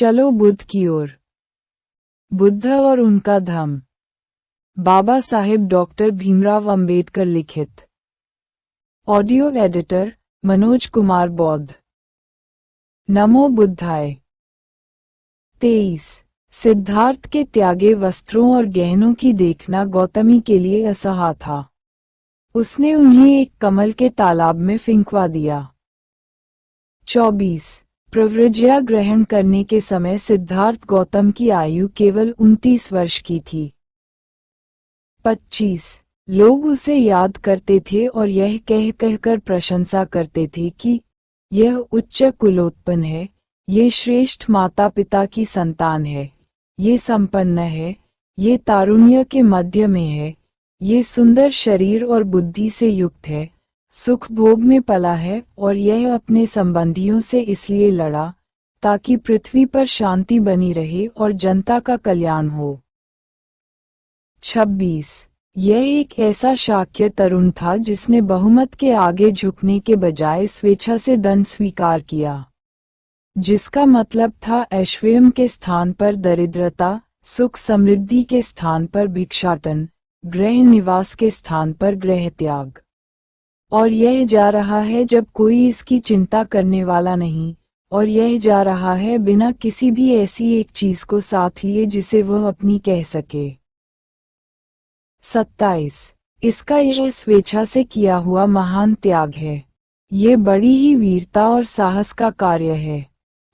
चलो बुद्ध की ओर। बुद्ध और उनका धम्म। बाबा साहेब डॉक्टर भीमराव अंबेडकर लिखित। ऑडियो एडिटर मनोज कुमार बौद्ध। नमो बुद्धाय। 23। सिद्धार्थ के त्यागे वस्त्रों और गहनों की देखना गौतमी के लिए असह्य था। उसने उन्हें एक कमल के तालाब में फेंकवा दिया। 24। प्रव्रज्या ग्रहण करने के समय सिद्धार्थ गौतम की आयु केवल 29 वर्ष की थी। 25। लोग उसे याद करते थे और यह कहकर प्रशंसा करते थे कि यह उच्च कुलोत्पन्न है, ये श्रेष्ठ माता पिता की संतान है, ये संपन्न है, ये तारुण्य के मध्य में है, ये सुंदर शरीर और बुद्धि से युक्त है, सुख भोग में पला है और यह अपने संबंधियों से इसलिए लड़ा ताकि पृथ्वी पर शांति बनी रहे और जनता का कल्याण हो। 26। यह एक ऐसा शाक्य तरुण था जिसने बहुमत के आगे झुकने के बजाय स्वेच्छा से दंड स्वीकार किया, जिसका मतलब था ऐश्वर्य के स्थान पर दरिद्रता, सुख समृद्धि के स्थान पर भिक्षाटन, गृह निवास के स्थान पर गृह त्याग। और यह जा रहा है जब कोई इसकी चिंता करने वाला नहीं, और यह जा रहा है बिना किसी भी ऐसी एक चीज को साथ लिए जिसे वह अपनी कह सके। 27। इसका यह स्वेच्छा से किया हुआ महान त्याग है। ये बड़ी ही वीरता और साहस का कार्य है।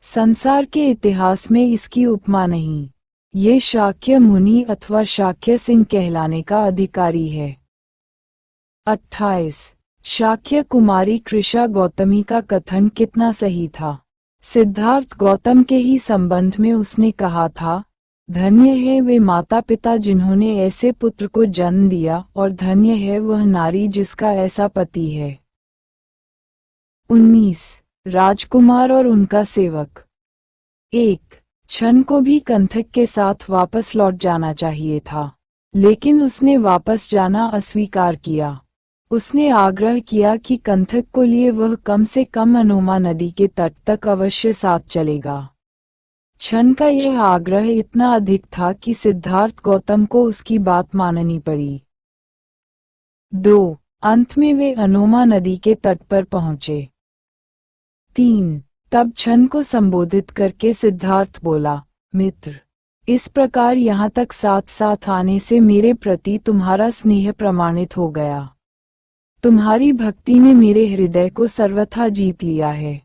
संसार के इतिहास में इसकी उपमा नहीं। ये शाक्य मुनि अथवा शाक्य सिंह कहलाने का अधिकारी है। 28। शाक्य कुमारी कृषा गौतमी का कथन कितना सही था। सिद्धार्थ गौतम के ही संबंध में उसने कहा था, धन्य है वे माता पिता जिन्होंने ऐसे पुत्र को जन्म दिया और धन्य है वह नारी जिसका ऐसा पति है। 19। राजकुमार और उनका सेवक। 1। छन को भी कंथक के साथ वापस लौट जाना चाहिए था, लेकिन उसने वापस जाना अस्वीकार किया। उसने आग्रह किया कि कंथक को लिए वह कम से कम अनोमा नदी के तट तक अवश्य साथ चलेगा। छन का यह आग्रह इतना अधिक था कि सिद्धार्थ गौतम को उसकी बात माननी पड़ी। 2। अंत में वे अनोमा नदी के तट पर पहुंचे। 3। तब छन को संबोधित करके सिद्धार्थ बोला, मित्र, इस प्रकार यहाँ तक साथ साथ आने से मेरे प्रति तुम्हारा स्नेह प्रमाणित हो गया। तुम्हारी भक्ति ने मेरे हृदय को सर्वथा जीत लिया है।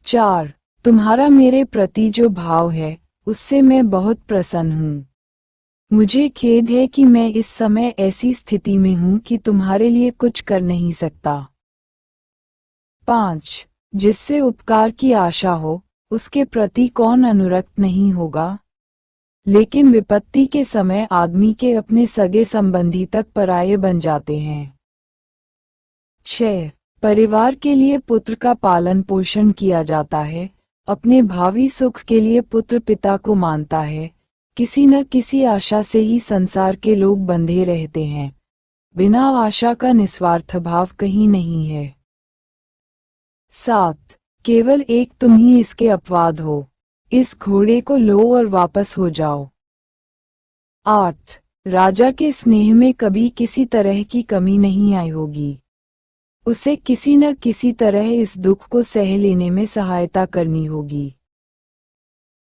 4। तुम्हारा मेरे प्रति जो भाव है उससे मैं बहुत प्रसन्न हूँ। मुझे खेद है कि मैं इस समय ऐसी स्थिति में हूँ कि तुम्हारे लिए कुछ कर नहीं सकता। 5। जिससे उपकार की आशा हो उसके प्रति कौन अनुरक्त नहीं होगा, लेकिन विपत्ति के समय आदमी के अपने सगे संबंधी तक पराये बन जाते हैं। 6। परिवार के लिए पुत्र का पालन पोषण किया जाता है, अपने भावी सुख के लिए पुत्र पिता को मानता है, किसी न किसी आशा से ही संसार के लोग बंधे रहते हैं, बिना आशा का निस्वार्थ भाव कहीं नहीं है। 7। केवल एक तुम ही इसके अपवाद हो, इस घोड़े को लो और वापस हो जाओ। 8। राजा के स्नेह में कभी किसी तरह की कमी नहीं आई होगी, उसे किसी न किसी तरह इस दुख को सह लेने में सहायता करनी होगी।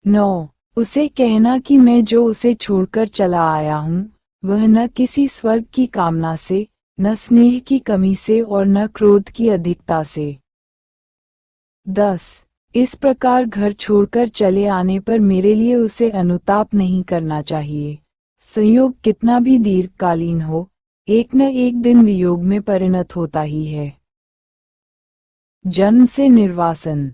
9। उसे कहना कि मैं जो उसे छोड़कर चला आया हूँ वह न किसी स्वर्ग की कामना से, न स्नेह की कमी से और न क्रोध की अधिकता से। 10। इस प्रकार घर छोड़कर चले आने पर मेरे लिए उसे अनुताप नहीं करना चाहिए। संयोग कितना भी दीर्घकालीन हो, एक न एक दिन वियोग में परिणत होता ही है। जन्म से निर्वासन।